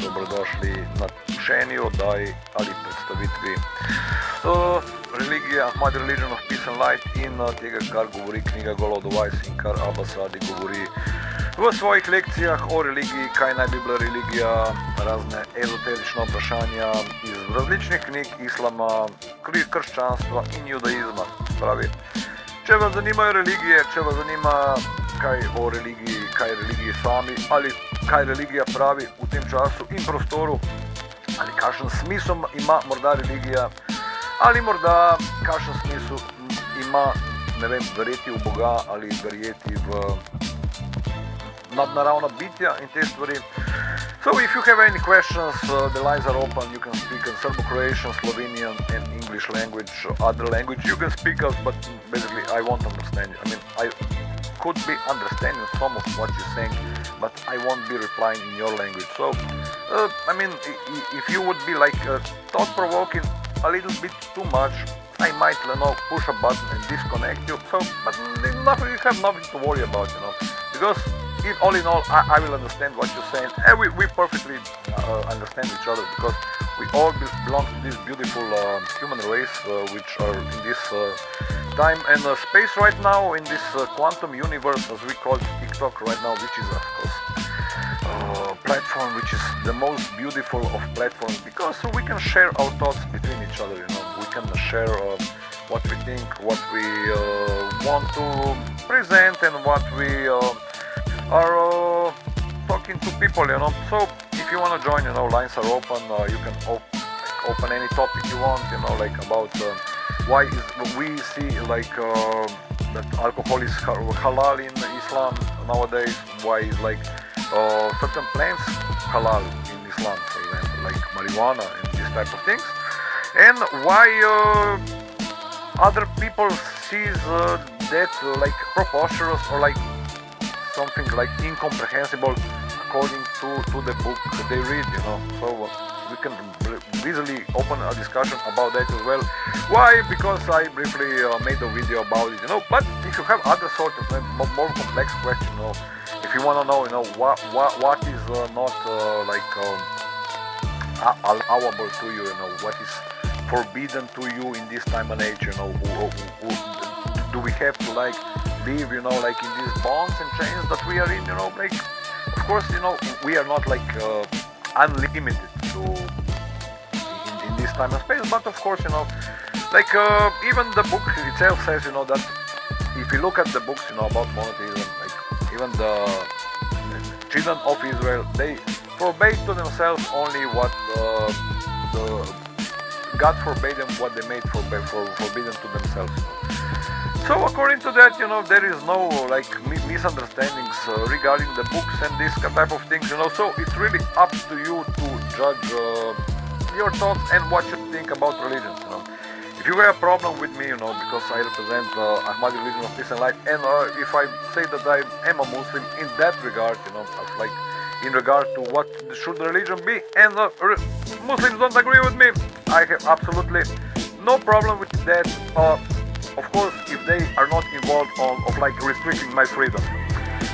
dobrodošli na še eni oddaji ali predstavitvi religije Ahmad Religion of Peace and Light in tega, kar govori knjiga Golo Device in kar Abbas Radi govori v svojih lekcijah o religiji, kaj naj bi bila religija, razne ezoterične vprašanja iz različnih knjig islama, krščanstva in judaizma. Pravi, če vas zanimajo religije, če vas zanima kaj o religiji, kaj religiji sami ali kaj religija pravi v tem času in prostoru, ali kakšen smisel ima morda religija, ali morda kakšen smisel ima, ne vem, verjeti v Boga ali verjeti v nadnaravna bitja in te stvari. So if you have any questions, the lines are open. You can speak in Serbo-Croatian, Slovenian and English language, other language you can speak of, but basically I won't understand you. I mean, I could be understanding some of what you're saying, but I won't be replying in your language. So, I mean, if you would be like thought-provoking a little bit too much, I might, push a button and disconnect you. So, but you have nothing to worry about, because all in all, I will understand what you're saying, and we perfectly understand each other, because we all belong to this beautiful human race, which are in this time and space right now, in this quantum universe, as we call TikTok right now, which is of course platform which is the most beautiful of platforms, because we can share our thoughts between each other. We can share what we think, what we want to present, and what we are talking to people, So if you want to join, lines are open. You can open any topic you want, like about why we see like that alcohol is halal in Islam nowadays. Why is like certain plants halal in Islam, for example, like marijuana and these type of things, and why other people sees that like preposterous or like something like incomprehensible according to the book they read, So we can easily open a discussion about that as well. Why? Because I briefly made a video about it, But if you have other sort of more complex question, if you want to know, what is not allowable to you, what is forbidden to you in this time and age, do we have to like live, like in these bonds and chains that we are in, like, of course, we are not like unlimited to in this time and space, but of course, like even the book itself says, that if you look at the books, about monotheism, like even the children of Israel, they forbade to themselves only what God forbade them, what they made forbidden to themselves. So according to that, there is no like misunderstandings regarding the books and this type of things, So it's really up to you to judge your thoughts and what you think about religions, If you have a problem with me, because I represent Ahmadi Religion of Peace and Light, and if I say that I am a Muslim in that regard, as like in regard to what should the religion be, and Muslims don't agree with me, I have absolutely no problem with that. Of course, if they are not involved of like restricting my freedom.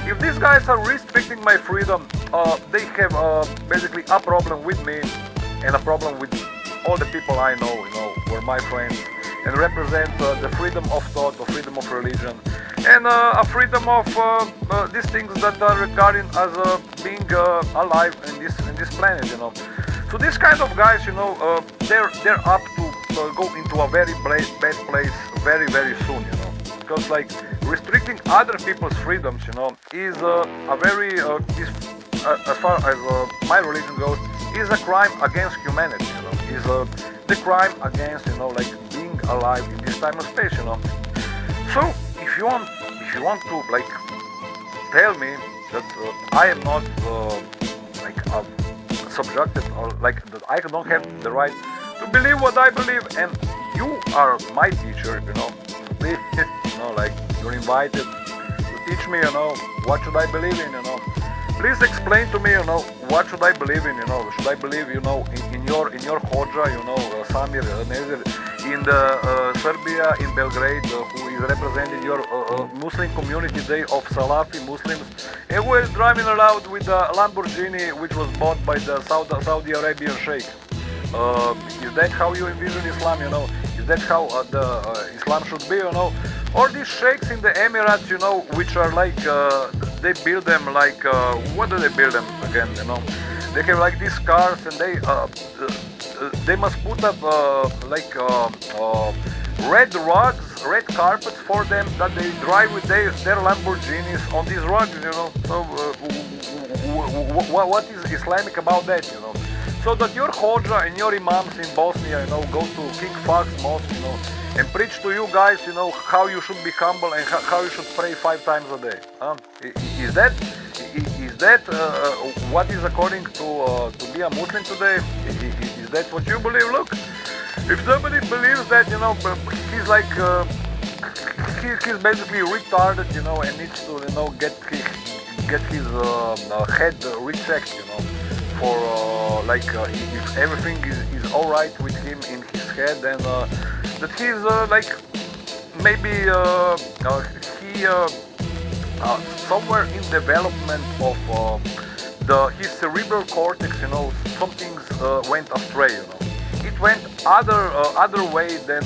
If these guys are restricting my freedom, they have basically a problem with me and a problem with all the people I know, who are my friends, and represent the freedom of thought, the freedom of religion, and a freedom of these things that are regarded as being alive in this planet, So these kind of guys, they're up to go into a very bad place very, very soon, Because like restricting other people's freedoms, is a very, as far as my religion goes, is a crime against humanity, Is the crime against, like being alive in this time and space, So if you want to like tell me that I am not like subjected, or like that I don't have the right to believe what I believe, and you are my teacher, please, like you're invited to teach me, what should I believe in, please explain to me, what should I believe in, should I believe, in your Hoxha, Samir Nezir, in the Serbia, in Belgrade, who is representing your Muslim community day of Salafi Muslims, and who is driving around with a Lamborghini which was bought by the Saudi Arabian Sheikh. Is that how you envision Islam, Is that how the Islam should be, Or these sheikhs in the Emirates, which are like, they build them like, what do they build them again, They have like these cars and they must put up red rugs, red carpets for them that they drive with their Lamborghinis on these rugs, So what is Islamic about that, So that your Hoxha and your imams in Bosnia, go to King Fahd Mosque, and preach to you guys, how you should be humble and how you should pray 5 times a day. Is that what is according to be a Muslim today? Is that what you believe? Look, if somebody believes that, he's like, he's basically retarded, and needs to, get his head rechecked, for if everything is all right with him in his head, and that he's maybe he somewhere in development of his cerebral cortex, some things went astray, It went other way than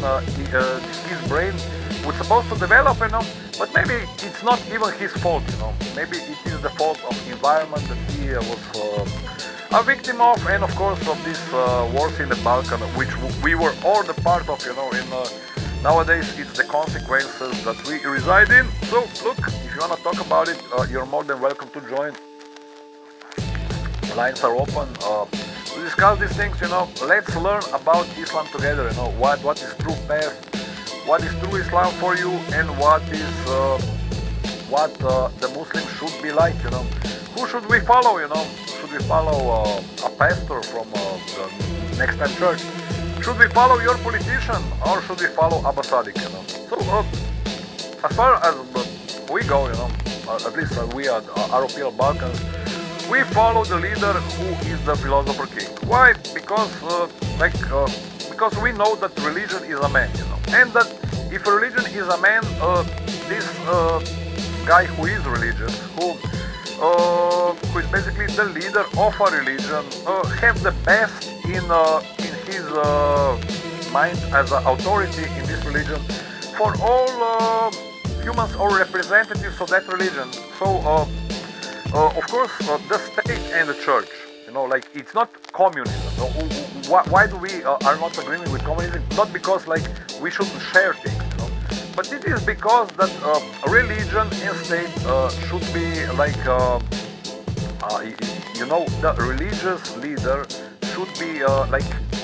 his brain was supposed to develop, But maybe it's not even his fault, Maybe it is the fault of the environment that he was a victim of, and of course of these wars in the Balkans, which we were all the part of, nowadays it's the consequences that we reside in. So look, if you want to talk about it, you're more than welcome to join. Lines are open to discuss these things, Let's learn about Islam together, what is true path, what is true Islam for you, and what is the Muslim should be like, Who should we follow, Should we follow a pastor from the Next Time Church? Should we follow your politician, or should we follow Abba Sadiq, So, as far as we go, at least we at AROPL Balkans, we follow the leader who is the philosopher king. Why? Because we know that religion is a man, and that if religion is a man, this guy who is religious, who is basically the leader of a religion, have the best in his mind as an authority in this religion for all humans or representatives of that religion. So, of course, the state and the church, it's not communism. Why do we are not agreeing with communism? Not because we shouldn't share things, but it is because that religion and state should be the religious leader should be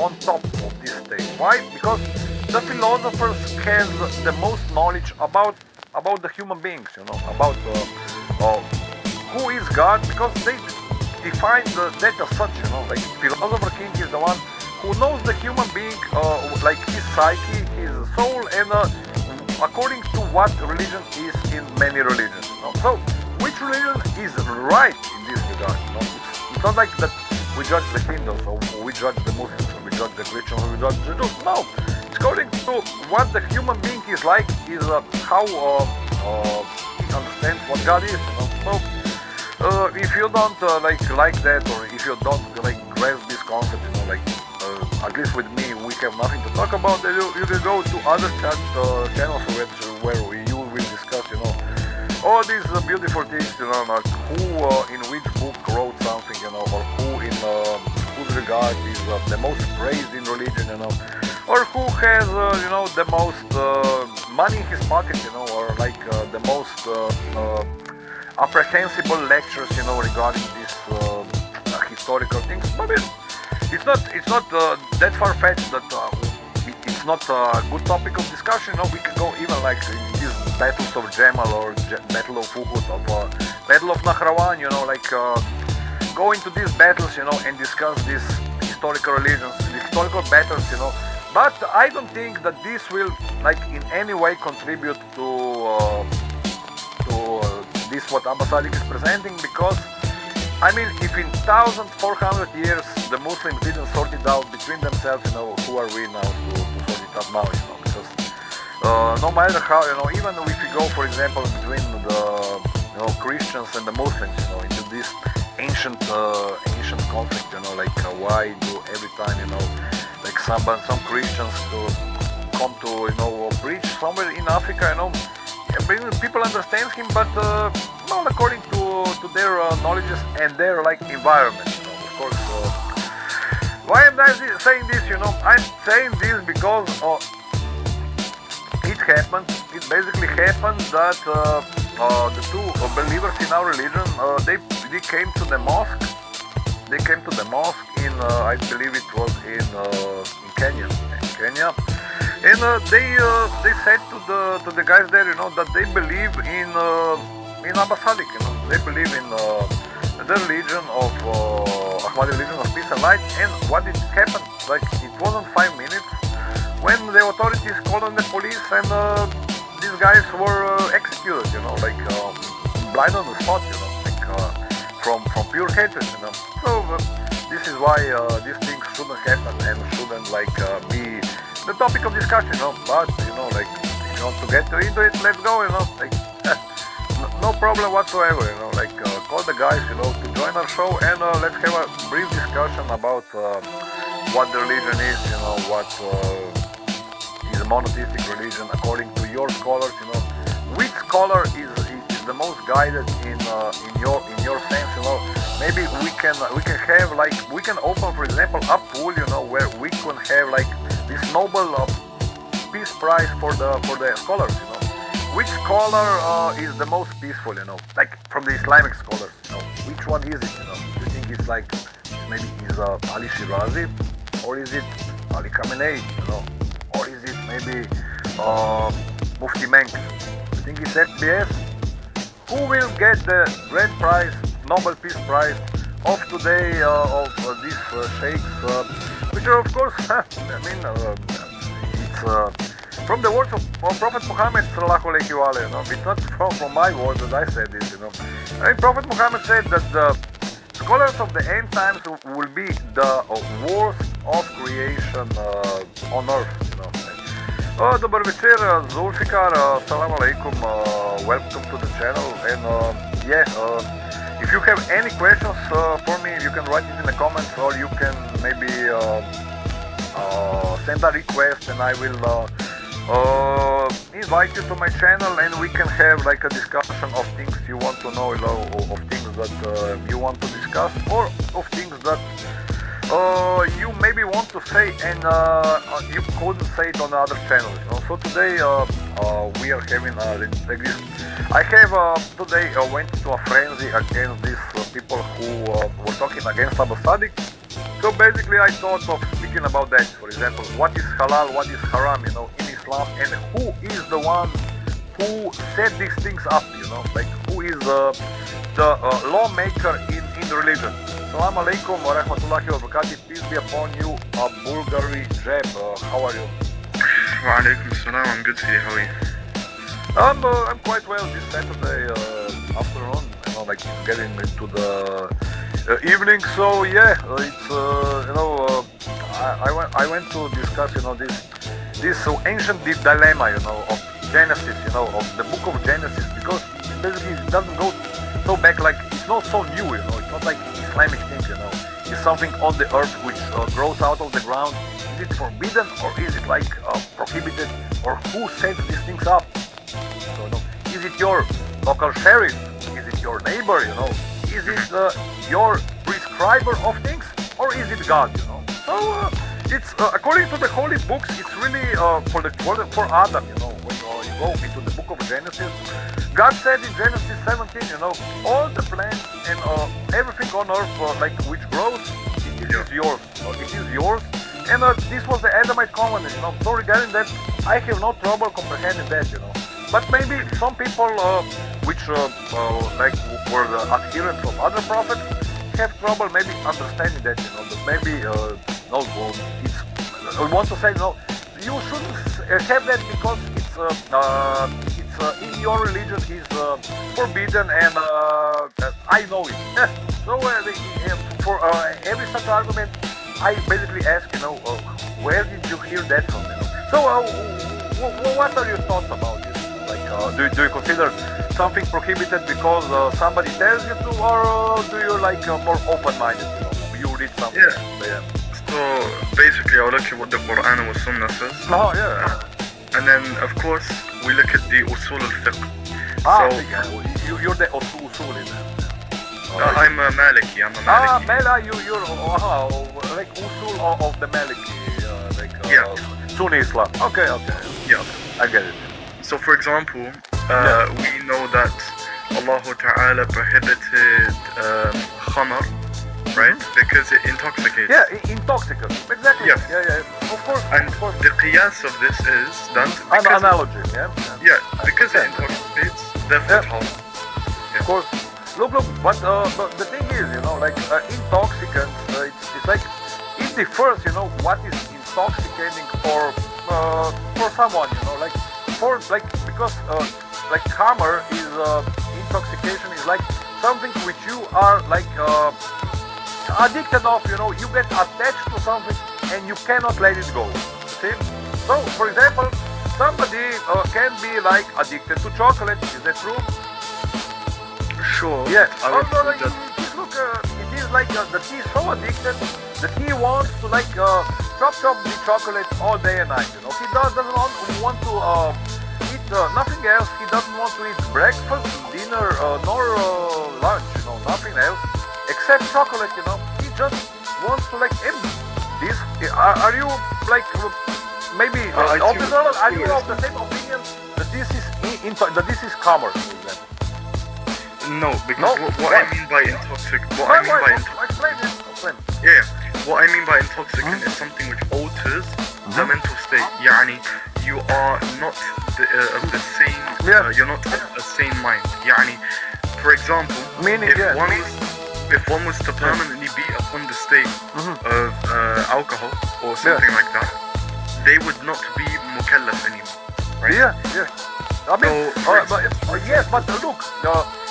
on top of this state. Why? Because the philosophers have the most knowledge about the human beings, about who is God, because they define that as such, philosopher king is the one who knows the human being, his psyche, his soul, and according to what religion is in many religions. So, which religion is right in this regard? It's not like that we judge the Hindus, or we judge the Muslims, or we judge the Christians, or we judge the Jews. No, it's according to what the human being is like, is how he understands what God is. So, if you don't like that, or if you don't grasp this concept, at least with me, we have nothing to talk about. You can go to other channels where you will discuss, all these beautiful things, who in which book wrote something, or who in whose regard is the most praised in religion, or who has, the most money in his pocket, or the most apprehensible lectures, regarding these historical things. But it's not that far-fetched that it's not a good topic of discussion. We can go even these battles of Jamal, or battle of Uhud, or battle of Nahrawan, go into these battles, and discuss these historical religions, these historical battles, But I don't think that this will, in any way contribute to this what Abba Sadiq is presenting, because I mean, if in 1,400 years the Muslims didn't sort it out between themselves, who are we now to sort it out now, because no matter how, even if we go, for example, between the Christians and the Muslims, into this ancient conflict, like why do every time, like some Christians to come to, preach somewhere in Africa, people understand him, but not according to their knowledges and their environment. Of course. Why am I saying this? I'm saying this because it happened. It basically happened that the two believers in our religion they came to the mosque. They came to the mosque in I believe it was in Kenya. And they said to the guys there, that they believe in Abba Sadiq, they believe in the religion of Ahmadi religion of peace and light. And what did happen? It wasn't 5 minutes when the authorities called on the police, and these guys were executed, blind on the spot, from pure hatred, So this is why these things shouldn't happen and shouldn't be the topic of discussion, but if you want to get into it, let's go, no problem whatsoever, call the guys, to join our show, and let's have a brief discussion about what the religion is, what is a monotheistic religion according to your scholars, which scholar is the most guided in your sense, maybe we can have we can open, for example, a pool, where we can have this Nobel Peace Prize for the scholars, Which scholar is the most peaceful, from the Islamic scholars, Which one is it, Do you think it's maybe is Ali Shirazi, or is it Ali Khamenei, or is it maybe Mufti Menk? Do you think it's FBS? Who will get the Grand Prize, Nobel Peace Prize of today, of these sheikhs, which are, of course, it's from the words of Prophet Muhammad sallallahu alaihi wasallam, it's not from my words that I said this, Prophet Muhammad said that the scholars of the end times will be the worst of creation on earth, Dobar večer, Zulfikar, assalamu alaikum, welcome to the channel, and if you have any questions for me, you can write it in the comments, or you can maybe send a request, and I will invite you to my channel, and we can have a discussion of things you want to know, of things that you want to discuss, or of things that you maybe want to say and you couldn't say it on the other channels. So today we are having this. I have today went to a frenzy against these people who were talking against Abu Sadiq. So basically I thought of speaking about that. For example, what is halal, what is haram, in Islam, and who is the one who set these things up, who is the lawmaker in the religion. Assalamu alaikum wa rahmatullahi wa barakatuh. Peace be upon you, a Bulgari Jeb. How are you? Wa alaikum salam. I'm good today. How are you? I'm quite well this Saturday afternoon. Getting into the evening. So yeah, it's I went to discuss this ancient dilemma of Genesis, of the book of Genesis, because basically it doesn't go so back, it's not so new, it's not like Islamic thing, it's something on the earth which grows out of the ground. Is it forbidden, or is it prohibited, or who sets these things up? So is it your local sheriff? Is it your neighbor? Is it your prescriber of things, or is it God? So it's according to the holy books, it's really for Adam. When you go into the book of Genesis, God said in Genesis 17, all the plants and everything on earth, which grows, it is yours. It is yours. And this was the Adamite covenant, So regarding that, I have no trouble comprehending that, But maybe some people, which were the adherents of other prophets, have trouble maybe understanding that, But maybe we want to say you shouldn't have that because it's in your religion is forbidden, and I know it. So for every such argument, I basically ask, where did you hear that from? So what are your thoughts about this? Like, do you consider something prohibited because somebody tells you to, or do you more open-minded? You read something. Yeah. So basically, I look at what the Quran and Sunnah says. Oh yeah. And then, of course, we look at the usul al-fiqh. You're the usul in that. I'm a Maliki. You're like usul of the Maliki, Sunni Islam. Okay. Yeah. I get it. So, for example, we know that Allah Ta'ala prohibited khamar, right? Because it intoxicates. Yeah, intoxicant. Exactly. Yeah. Of course. And the qiyas of this is that an analogy. Yeah. Because it intoxicates, therefore it's haram. Of course. Look. But the thing is, intoxicant. It's like it differs. What is intoxicating for someone. Because khamar is intoxication is like something which you are addicted of. You get attached to something and you cannot let it go. See? So, for example, somebody can be addicted to chocolate. Is that true? Sure. Yeah. Look, it is that he is so addicted that he wants to chop the chocolate all day and night. He doesn't want to eat nothing else. He doesn't want to eat breakfast, dinner, nor lunch. Nothing else except chocolate. He just wants to end this. Are you maybe opposite? Are you of the same opinion that this is khamar, for example? No, because what I mean by intoxicant. Explain it. Yeah. What I mean by intoxicant is something which alters the mental state. Yani, you are not of the same. You're not of the same mind. Yani, for example, if one was to permanently be upon the state of alcohol or something like that, they would not be mukallaf anymore. Right? Yeah. I mean, but look.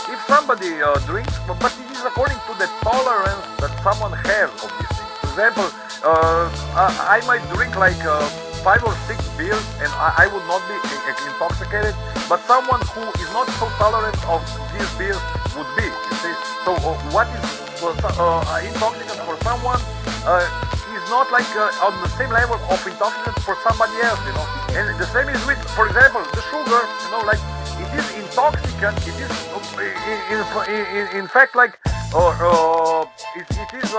If somebody drinks, but it is according to the tolerance that someone has of these things. For example, I might drink 5 or 6 beers and I would not be intoxicated, but someone who is not so tolerant of these beers would be, you see. So what is intoxicant for someone is not on the same level of intoxicant for somebody else, And the same is with, for example, the sugar, it is intoxicant. It is, in fact, it is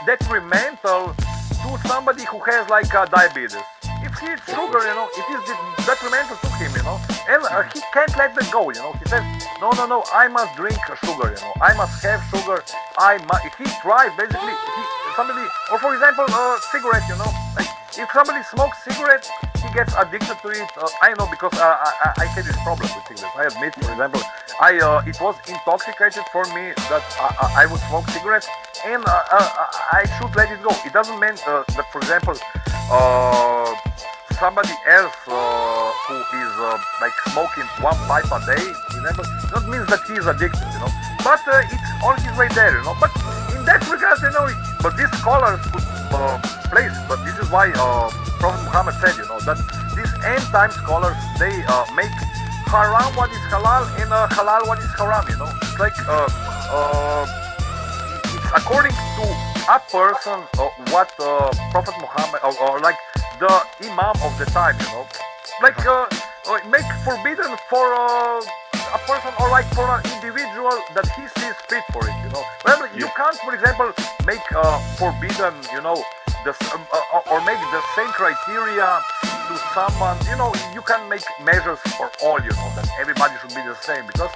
detrimental to somebody who has diabetes. If he eats sugar, it is detrimental to him, and he can't let that go, He says, no, I must drink sugar, I must have sugar. He tries basically. Or for example, cigarette, if somebody smokes cigarettes, he gets addicted to it. I know because I had this problem with cigarettes. I admit, for example, it was intoxicated for me that I would smoke cigarettes, and I should let it go. It doesn't mean that, for example, somebody else who is smoking 1 pipe a day, for example, that means that he is addicted, But it's on his way there, But in that regard, but these scholars could place. But this is why Prophet Muhammad said, that these end time scholars, they make haram what is halal and halal what is haram. It's it's according to a person what Prophet Muhammad or the Imam of the time. Make forbidden for a person or for an individual that he sees fit for it. Well, you can't, for example, make forbidden, or make the same criteria to someone. You can make measures for all. That everybody should be the same because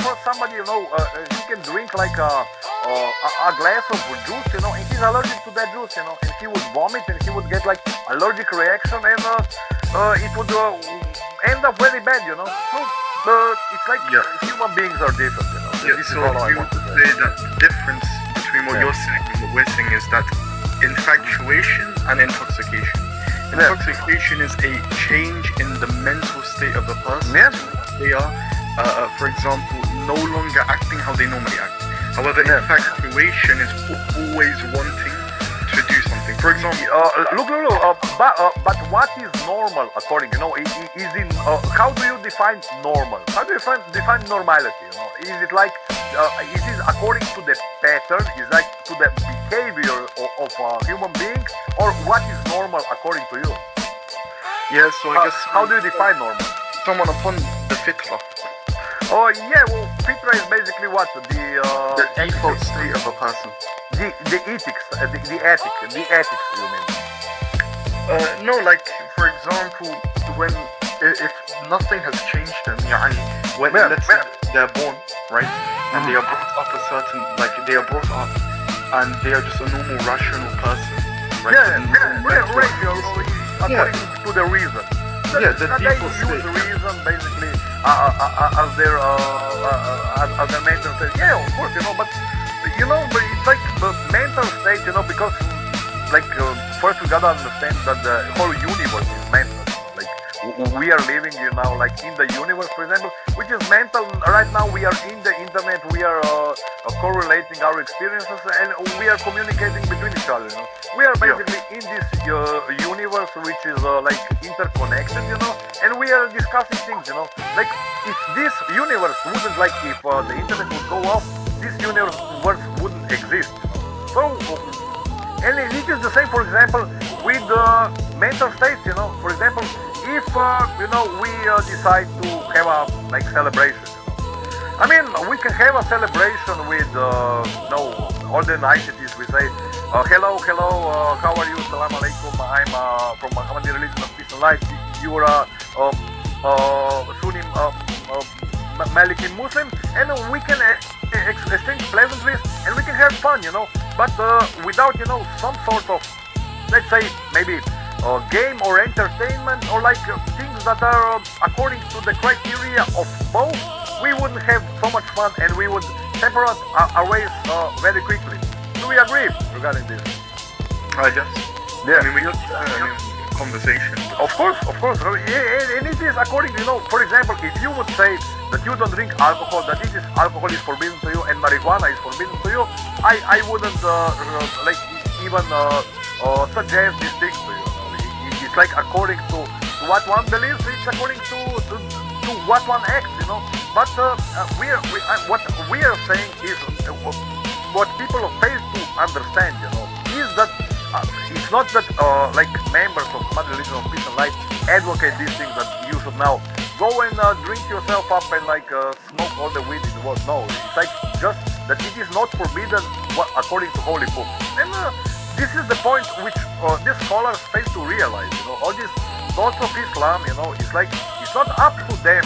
for somebody, he can drink a glass of juice, and he's allergic to that juice, and he would vomit and he would get allergic reaction, and it would end up very bad, So it's human beings are different, This so is all if you want to say that the difference between what you're saying and what we're saying is that infatuation and intoxication. Intoxication is a change in the mental state of the person. Yes. They are, for example, no longer acting how they normally act. However, in fact, Croatian is always wanting to do something. For example, but what is normal according, is in, how do you define normal? How do you define normality, Is it like, is it according to the pattern, is like to the behavior of a human being, or what is normal according to you? Yeah, so I guess... How do you define normal? Someone upon the fitra. Oh yeah, well, fitra is basically what? The default state of a person. The ethics, the ethics, you mean? No, like, for example, if nothing has changed them, let's say they're born, right? And they are brought up and they are just a normal, rational person, right? According to the reason. The default state. They use reason, basically, as their mental state. Yeah, of course, but it's like the mental state, because first we gotta understand that the whole universe is mental. Like we are living, like in the universe, for example, which is mental. Right now we are in the internet. We are correlating our experiences, and we are communicating between each other. We are basically in this universe, which is like interconnected, and we are discussing things, Like if this universe wouldn't, like if the internet would go off, this universe wouldn't exist. So, and it is the same, for example, with mental states, For example, if we decide to have a celebration. I mean, we can have a celebration with all the niceties. We say, hello, how are you? Salam alaikum. I'm from Muhammadi religion of peace and light. You are Sunni Maliki Muslim, and we can exchange pleasantries, and we can have fun, But without, some sort of, let's say, maybe game or entertainment, or like things that are according to the criteria of both, we wouldn't have so much fun, and we would separate our ways very quickly. Do we agree regarding this? I guess. Yeah. I mean, we got conversation. Of course. And it is according, for example, if you would say that you don't drink alcohol, that alcohol is forbidden to you and marijuana is forbidden to you, I wouldn't even suggest these things to you. It's like according to what one believes, it's according to what one acts, But what we are saying is what people fail to understand, is that it's not that like members of Muhammad religion of peace and light advocate these things that you should now go and drink yourself up and smoke all the weed in the world. No, it's like just that it is not forbidden according to holy book. And this is the point which these scholars fail to realize. All these thoughts of Islam, it's like it's not up to them,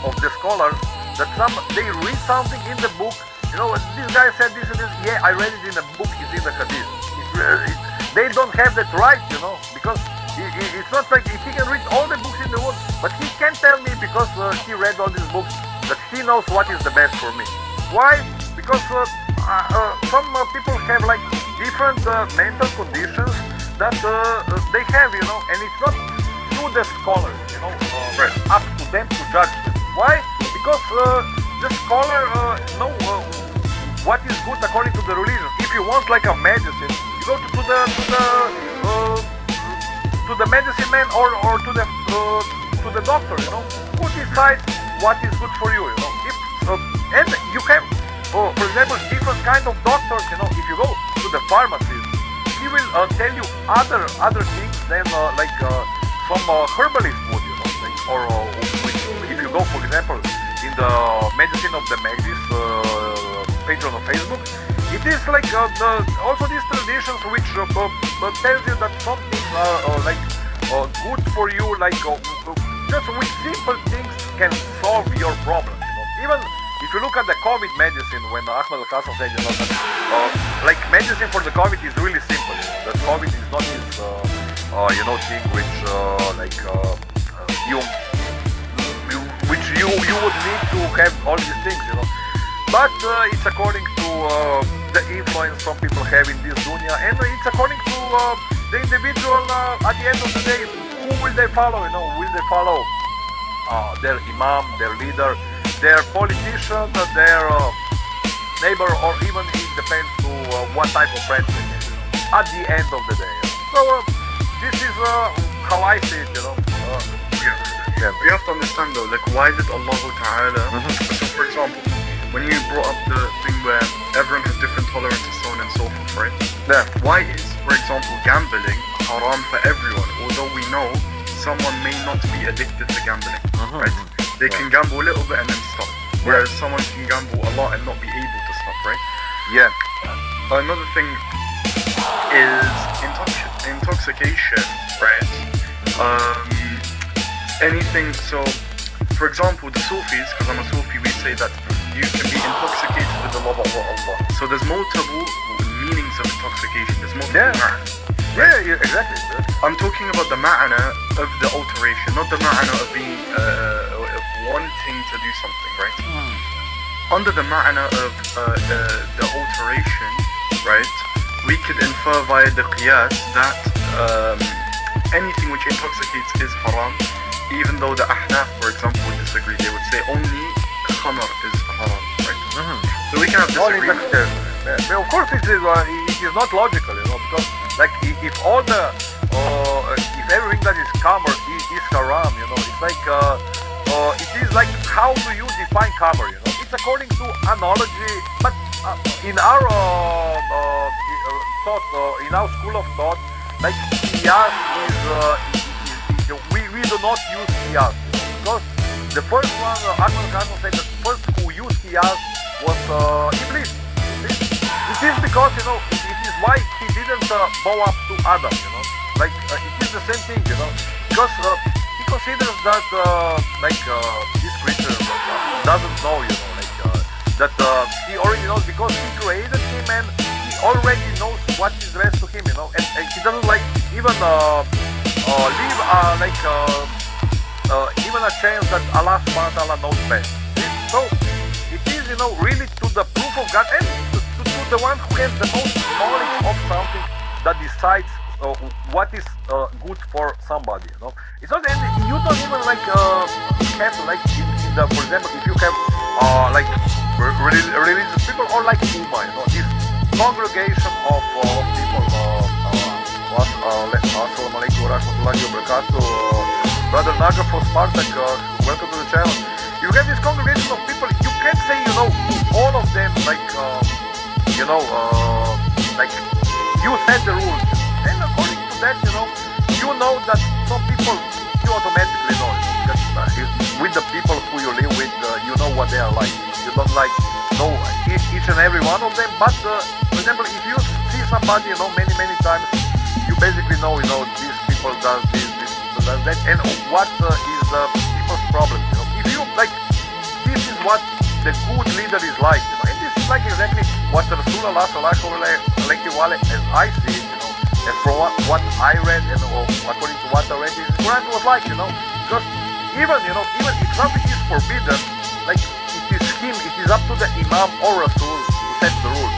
of the scholars that they read something in the book. This guy said this and this. Yeah, I read it in the book. It's in the hadith. They don't have that right, because it's not like he can read all the books in the world, but he can't tell me because he read all these books that he knows what is the best for me. Why? Because some people have like different mental conditions that they have, and it's not through the scholars, up to them to judge them. Why? Because the scholar know what is good according to the religion. If you want like a medicine, you go to the medicine man or to the doctor, who decides what is good for you, and you have, for example, different kind of doctors, if you go to the pharmacist, he will tell you other things than some herbalist would, or if you go, for example, in the medicine of the Magis page on Facebook, it is like also these traditions which tells you that some things are good for you, just with simple things can solve your problem. Even if you look at the COVID medicine, when Ahmed Al-Qassam said, that medicine for the COVID is really simple. That COVID is not this thing which you would need to have all these things, But it's according to the influence some people have in this dunya, and it's according to the individual. At the end of the day, who will they follow? Will they follow their imam, their leader, their politician, their neighbor, or even it depends to what type of friends it is. At the end of the day. So this is how I see it, Yeah. You have to understand though, like why did Allah Ta'ala, so for example, when you brought up the thing where everyone has different tolerances, so on and so forth, right? Yeah. Why is, for example, gambling haram for everyone, although we know someone may not be addicted to gambling, right? They can gamble a little bit and then stop, whereas someone can gamble a lot and not be able to stop, right? Yeah. Another thing is intoxication, right? Anything, so for example, the Sufis, because I'm a Sufi, we say that you can be intoxicated with the love of Allah. So there's multiple meanings of intoxication, there's multiple ma'ana. Yeah, exactly. I'm talking about the ma'ana of the alteration, not the ma'ana of being, of wanting to do something, right? Under the ma'ana of the alteration, right, we could infer via the qiyas that anything which intoxicates is haram, even though the Ahnaf, for example, would disagree. They would say only khamar is haram, right? So we can have disagreement. Of course, it is not logical, because like if all the if everything that is khamar is haram, it's like it is like how do you define khamar? It's according to analogy, but in our thought, in our school of thought, like qiyas is we do not use qiyas, because the first one, Ahmad Janom said that the first who used qiyas was Iblis. It is because it is why he didn't bow up to Adam. Like it is the same thing, because he considers that this creature doesn't know, that he already knows because he created him and he already knows what is best to him, and he doesn't even leave even a chance that Allah subhanahu wa ta'ala knows best. So it is really to the proof of God and to the one who has the most knowledge of something that decides what is good for somebody. It's not anything. You don't even have in the, for example, if you have religious people or like Ummah, this congregation of people. Assalamu alaikum wa rahmatullahi wa barakatuh. Brother Naga from Spartak, welcome to the channel. You have this congregation of people. You can't say all of them you set the rules, and according to that, you know that some people you automatically know, because with the people who you live with, you know what they are like. You don't know each and every one of them, but for example, if you see somebody many times, you basically know these people does this people does that, and what is the people's problem. If you this is what the good leader is like, and this is exactly what Rasulullah sallallahu alaihi wasallam, as I see it, and from what I read and according to what I read in the Quran was because even if something is forbidden, it is up to the Imam or Rasul to set the rules.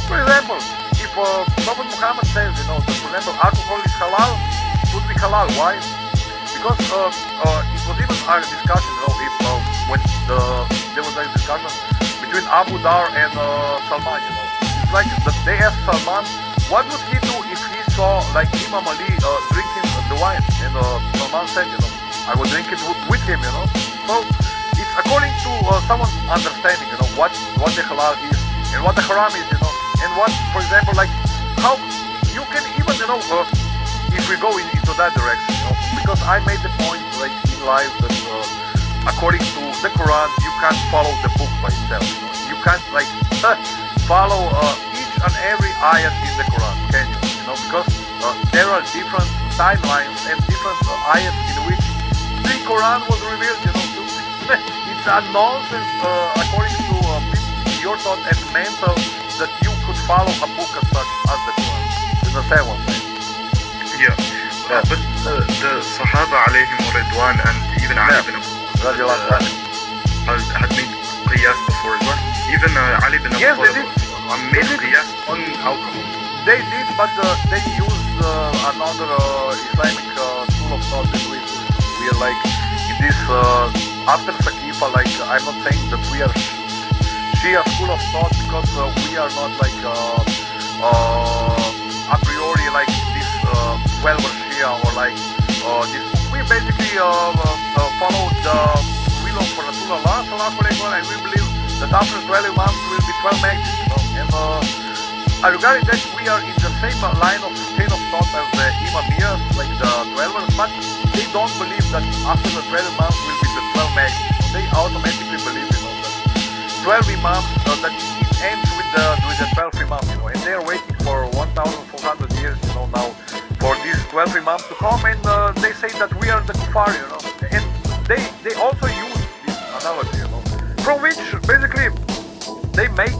For example, if Prophet Muhammad says that, for example, alcohol is halal, it would be halal. Why? Because it was even a discussion, if when there was a discussion between Abu Dar and Salman, it's they asked Salman, what would he do if he saw Imam Ali drinking the wine? And Salman said, I would drink it with him, So it's according to someone's understanding, what the halal is and what the haram is, and what, for example, how you can even, if we go into that direction, because I made the point in life that according to the Quran, you can't follow the book by itself. You can't follow each and every ayat in the Quran, can you? Because there are different timelines and different ayats in which the Quran was revealed. It's a nonsense according to your thought and mental that you could follow a book as such as the Quran. You understand what I'm saying? Yeah. But the Sahaba alayhim ridwan and even Ali bin Abi Talib had made qiyas before as well. Even Ali bin Abi Talib made qiyas on alcohol. They did, but they used another Islamic school of thought in which we are in this after Saqifa example, like I'm not saying that we are Shia school of thought because we are not like a priori like this 12 Shia or like this. We basically follow the will of Rasulullah sallallahu alaihi wasallam, and we believe that after 12 months will be 12 majlis, you know. And regarding that, we are in the same line of chain of thought as the Imamiyas, like the 12ers, but they don't believe that after the 12 months will be the 12 majlis. They automatically believe, you know, that 12 imams, that it ends with the 12 imams, you know, and they are waiting for 1,400 years, you know, now for these 12 imams to come, and they say that we are the kuffar, you know, and they also use this analogy, you know, from which basically they make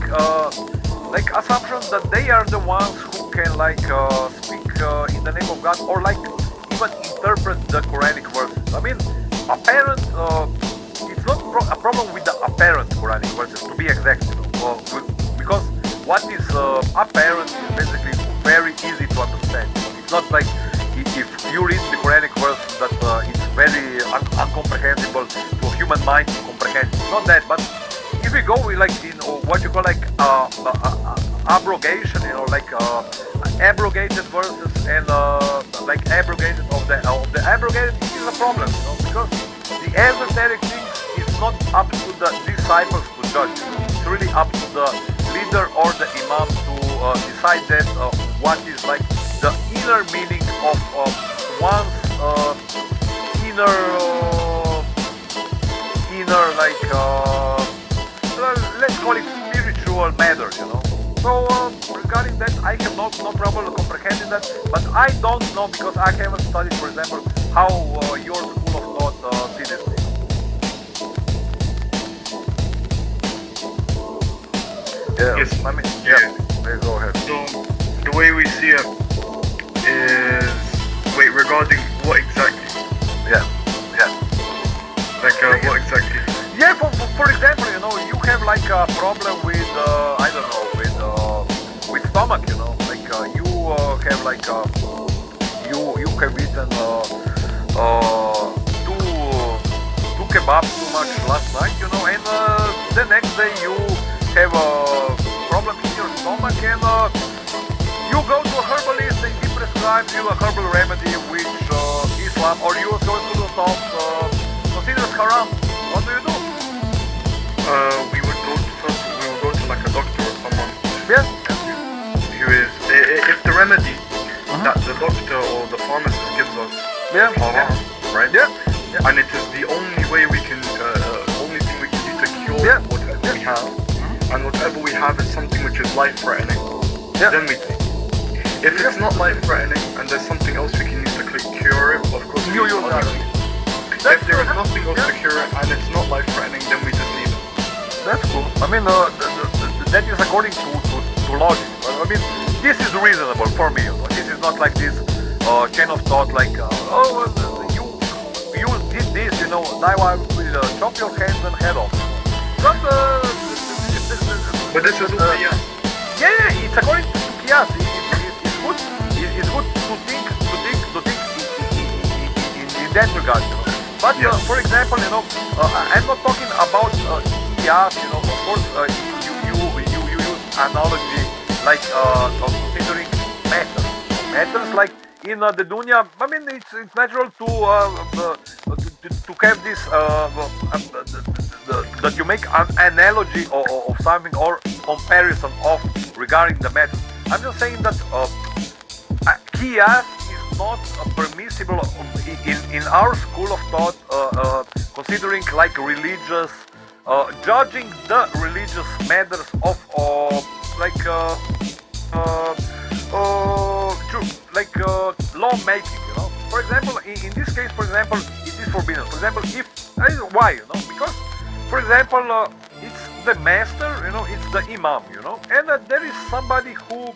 like assumptions that they are the ones who can like speak in the name of God or like even interpret the Quranic verses. I mean, apparent. It's not a problem with the apparent Quranic verses, to be exact, you know, because what is apparent is basically very easy to understand. It's not like if you read the Quranic verse that it's very incomprehensible to a human mind to comprehend. It's not that, but if we go like in what you call like abrogation, you know, like abrogated verses and like abrogated of the abrogated is a problem, you know, because the esoteric things is not up to the disciples to judge. It's really up to the leader or the imam to decide that what is like the inner meaning of one's inner like let's call it spiritual matter, you know. So regarding that, I have no problem comprehending that, but I don't know because I haven't studied, for example, how your school of thought see this thing. Yeah, Yes. I mean, yeah, go ahead. So the way we see it is regarding what exactly? Yeah. Like what exactly? Yeah, for example, you know, you have like a problem with I don't know, with stomach, you know, like you have like you have eaten two kebabs too much last night, you know, and the next day you have a problem in your stomach, and you go to a herbalist and he prescribes you a herbal remedy which Islam or your school of thought considers haram. What do? We would go to like a doctor or someone. Yeah. Who is if the remedy that the doctor or the pharmacist gives us Yeah. is haram, right? Yeah. And it is the only way we can, only thing we can do to cure Yeah. whatever we have, and whatever we have is something which is life-threatening. Yeah. Then we take. If it's not life-threatening and there's something else we can use to cure it, of course we You use use other that. things. If there is nothing else to cure it and it's not life-threatening, then we just leave it. That's cool. I mean, that is according to logic. I mean, this is reasonable for me. You know? This is not like this chain of thought like, you did this, you know, now I will chop your hands and head off. But But this is all yeah, it's according to Qiyas. It's good to think in that regard, you know. But Yeah. for example, you know, I'm not talking about Qiyas, you know. Of course, you use analogy like considering matters like in the dunya. I mean, it's natural to have this that you make an analogy of something or comparison of regarding the matter. I'm just saying that Qiyas is not permissible in our school of thought, considering like religious, judging the religious matters of law making, you know. For example, in this case, for example, it is forbidden. For example, if why, you know, because for example, it's the master, you know, it's the imam, you know, and there is somebody who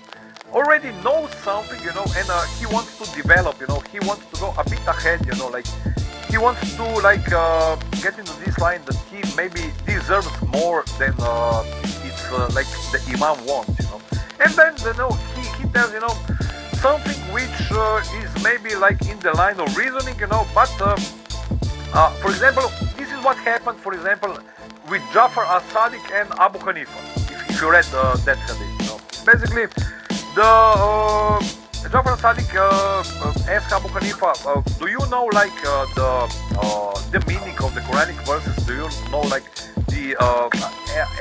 already knows something, you know, and he wants to develop, you know, he wants to go a bit ahead, you know, like he wants to like get into this line that he maybe deserves more than it's like the imam wants, you know. And then, you know, he tells, you know, something which is maybe like in the line of reasoning, you know, but for example, this is what happened, for example, with Jafar al-Sadiq and Abu Hanifa. If you read that hadith, you know. Basically, Jafar al-Sadiq asked Abu Hanifa, do you know like the meaning of the Quranic verses? Do you know like the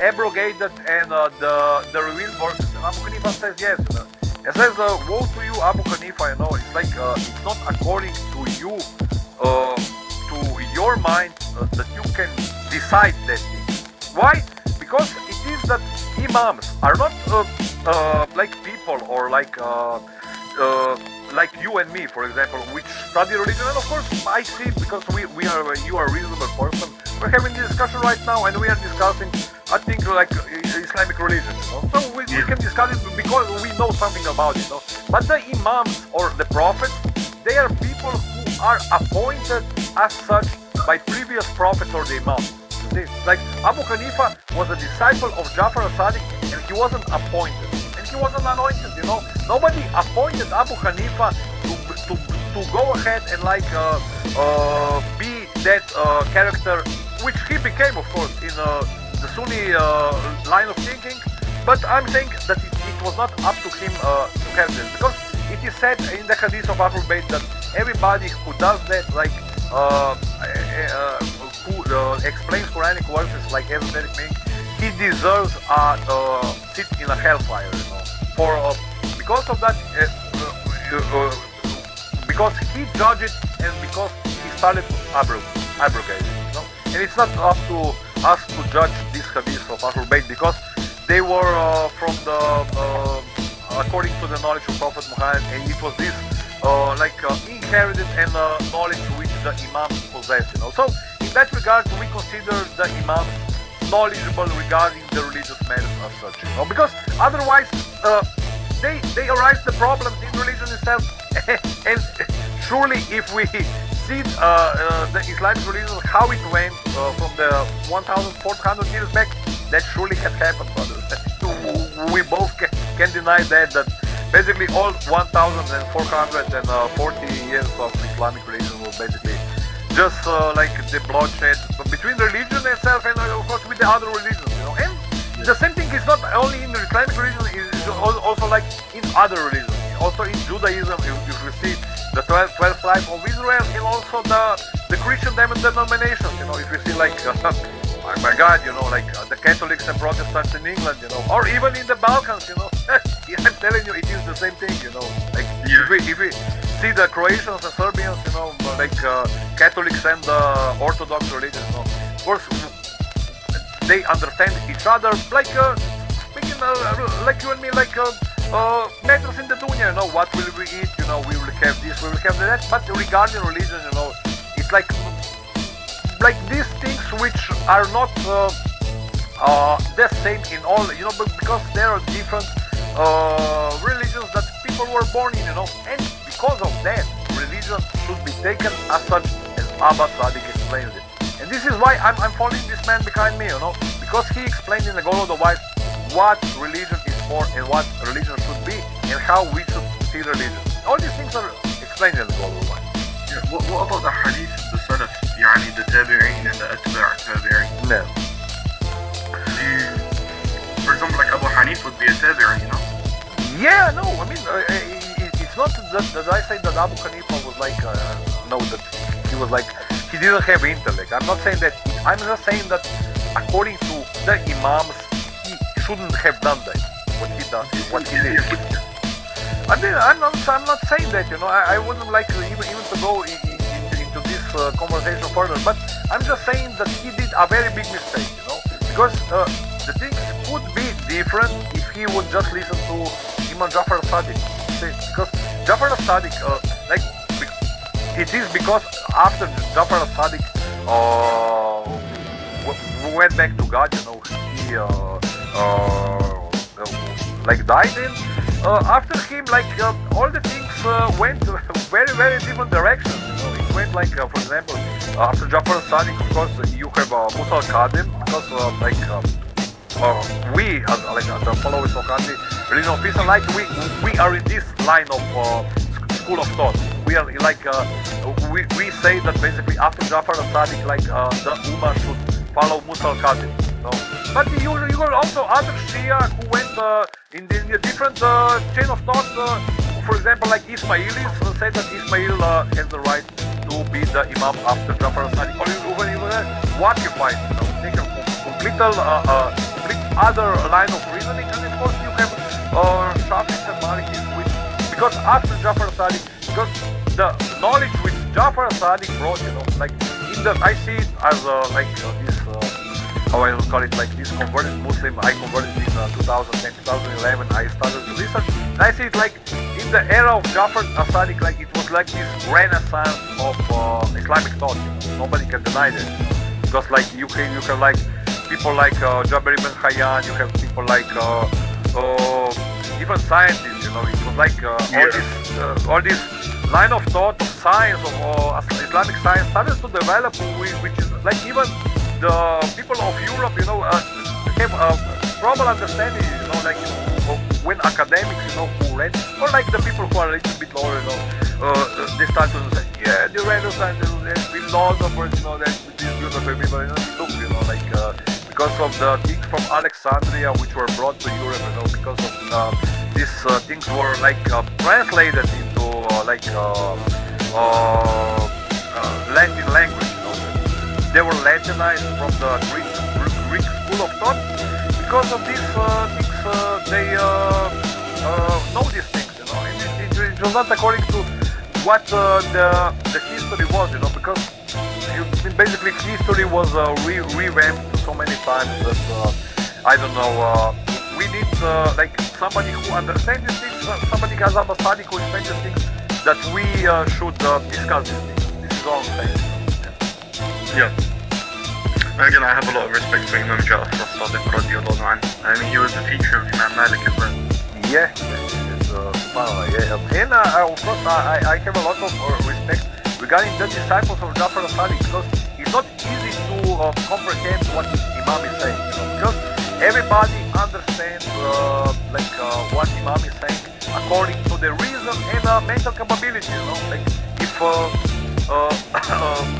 abrogated and the revealed verses? And Abu Hanifa says yes. You know. It says, woe to you, Abu Hanifa, you know, it's like, it's not according to you, to your mind, that you can decide that thing. Why? Because it is that imams are not like people or like you and me, for example, which study religion. And of course, I see, because you are a reasonable person. We're having this discussion right now, and we are discussing, I think, like Islamic religion, you know. So we can discuss it because we know something about it, you know. But the imams or the prophets, they are people who are appointed as such by previous prophets or the imams. See, like Abu Hanifa was a disciple of Jafar al-Sadiq, and he wasn't appointed, and he wasn't anointed, you know. Nobody appointed Abu Hanifa to go ahead and like be that character, which he became, of course, in the Sunni line of thinking. But I'm saying that it was not up to him to have this, because it is said in the hadith of Ahlul Bayt that everybody who does that, like who explains Quranic verses like esoteric meaning, he deserves sit in a hellfire, you know. For because of that, because he judged it and because he started to abrogate it, you know. And it's not up to us to judge this hadith of Ahlul Bayt, because they were from the according to the knowledge of Prophet Muhammad, and it was this inherited and knowledge which the imams possess, you know. So in that regard, we consider the imams knowledgeable regarding the religious matters as such, you know, because otherwise they arise the problems in religion itself. And surely, if we see the Islamic religion, how it went from the 1,400 years back, that surely had happened, brothers. We both can deny that basically all 1,440 years of Islamic religion was basically just like the bloodshed between religion itself and of course with the other religions, you know. And the same thing is not only in the Islamic religion, it's also like in other religions. Also in Judaism, if you see the 12 tribes of Israel, and also the Christian denominations, you know. If you see like oh my God, you know, like the Catholics and Protestants in England, you know, or even in the Balkans, you know. I'm telling you, it is the same thing, you know. Like if we see the Croatians and Serbians, you know, like Catholics and Orthodox religion, you know, of course they understand each other, like speaking like you and me, like matters in the dunya, you know, what will we eat, you know, we will have this, we will have that. But regarding religion, you know, it's like these things which are not the same in all, you know, but because there are different religions that people were born in, you know, and because of that, religion should be taken as such as Abba Sadiq explains it. And this is why I'm following this man behind me, you know, because he explained in the Goal of the Wise what religion is for and what religion should be and how we should see religion. All these things are explained in the Goal of the Wise. Yeah, what about the hadith of the Salaf, يعني the Tabi'in and the Atba' Tabi'in? No. For example, like Abu Hanif would be a Tabi'in, you know? Yeah, no, I mean, it's not that I say that Abu Hanifa was like, no, that he was like, he didn't have intellect. I'm not saying that, I'm just saying that according to the imams, he shouldn't have done that, what he did. I mean, I'm not saying that, you know, I wouldn't like to even to go into this conversation further, but I'm just saying that he did a very big mistake, you know, because the things could be different if he would just listen to Imam Jafar al-Sadiq. Because Jafar al-Sadiq, like, it is because after Jafar al-Sadiq went back to God, you know, he like died in. After him, like all the things went very, very different directions. You know, it went like, for example, after Jafar al-Sadiq, of course, you have Musa al-Qadim, because we, as the followers of Qadi, religion of peace and light, we are in this line of school of thought. we are like we say that basically after Jafar al-Sadiq, like the Ummah should follow Musa al-Kazim. No? But you got also other Shia who went in the different chain of thought. For example, like Ismailis said that Ismail has the right to be the Imam after Jafar al-Sadiq, or even Waqified, take a complete other line of reasoning, and of course you have Shafi'is and Malikis, because after Jafar al-Sadiq, because the knowledge which Jafar al-Sadiq brought, like I see it as this, how I will call it, like this converted Muslim. I converted in 2010, 2011. I started to research, and I see it like in the era of Jafar al-Sadiq, like it was like this renaissance of Islamic thought. Nobody can deny that, because like you have like people like Jabir ibn Hayyan, you have people like even scientists. It was like all this line of thought of science of Islamic science started to develop, which is like even the people of Europe, have a proper understanding, like when academics, who read, or like the people who are a little bit lower, they start to say, yeah, the Renaissance, there's been lots of words, there's these beautiful people, look, like because of the things from Alexandria which were brought to Europe, because of these things were like translated into Latin language. They were Latinized from the Greek school of thought. Because of these things, they know these things. It was not according to what the history was. Because basically history was revamped so many times that I don't know. We need like somebody who understands these things, somebody has Al-Sadiq who understands these things, that we should discuss these things. This is all I'm saying. Yeah. Again, I have a lot of respect for Imam Ja'far al-Sadiq radiallahu anhu. I mean, he was the teacher of Imam Malik as well. Yeah, subhanAllah, yeah. And of course, I have a lot of respect regarding the disciples of Ja'far al-Sadiq, because it's not easy to comprehend what Imam is saying, because everybody understands what Imam is saying according to the reason and mental capability, like if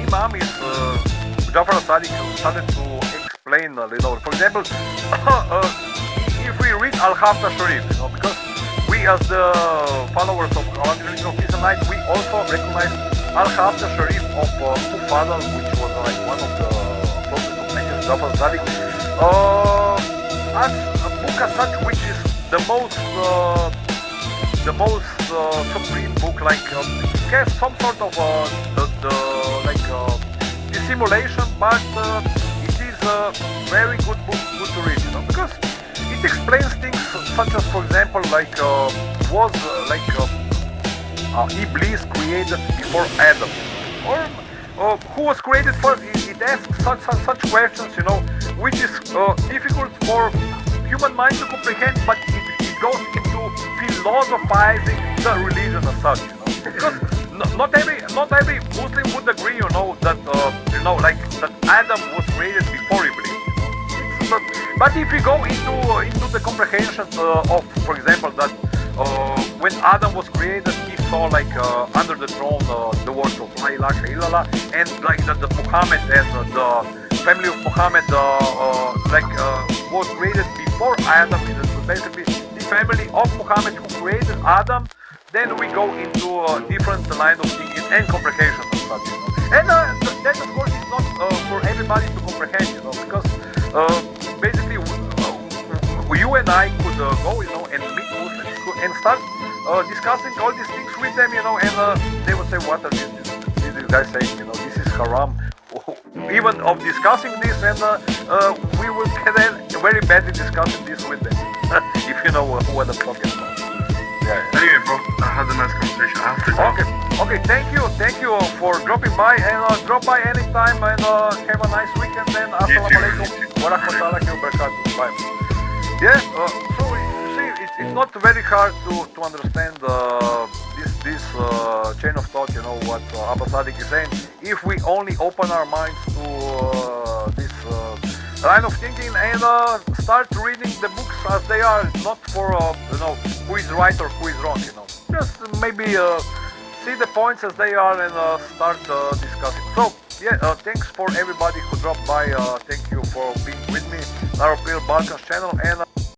Imam is Jafar al-Sadiq started to explain, for example, if we read Al-Hafta Sharif, because we as the followers of our religion of peace and light, we also recognize Al-Hafta Sharif of Fadl, which was like one of the closest companions of Jafar al-Sadiq, as a book as such, which is the most supreme book, like has some sort of dissimulation, but it is a very good book, good to read, because it explains things such as, for example, like was Iblis created before Adam, or who was created first? It asks such questions, which is difficult for human mind to comprehend, but it goes into philosophizing the religion as such, because not every Muslim would agree, that that Adam was created before Iblis. But if we go into the comprehension of, for example, that when Adam was created, he saw like under the throne the words of La ilaha illallah, and like that Muhammad and the family of Muhammad was created before Adam. It was basically the family of Muhammad who created Adam. Then we go into a different line of thinking and comprehension of such, and that of course is not for everybody to comprehend, because basically you and I could go, and meet Muslims and start discussing all these things with them, and they would say, what are these guys saying, this is haram. Even of discussing this, and we will get very badly discussing this with them, if you know who I'm talking about. Yeah. Anyway, bro, I had a nice conversation. I have to go. Okay. Thank you for dropping by, and drop by anytime, and have a nice weekend. And assalamu alaikum wa rahmatullahi wa barakatuh. Bye. Yeah. So you see, it's not very hard to understand this chain of thought. What Al-Sadiq is saying. If we only open our minds to this line of thinking and start reading the books as they are, not for who is right or who is wrong, just maybe see the points as they are and start discussing. So, yeah, thanks for everybody who dropped by. Thank you for being with me on AROPL Balkans channel, and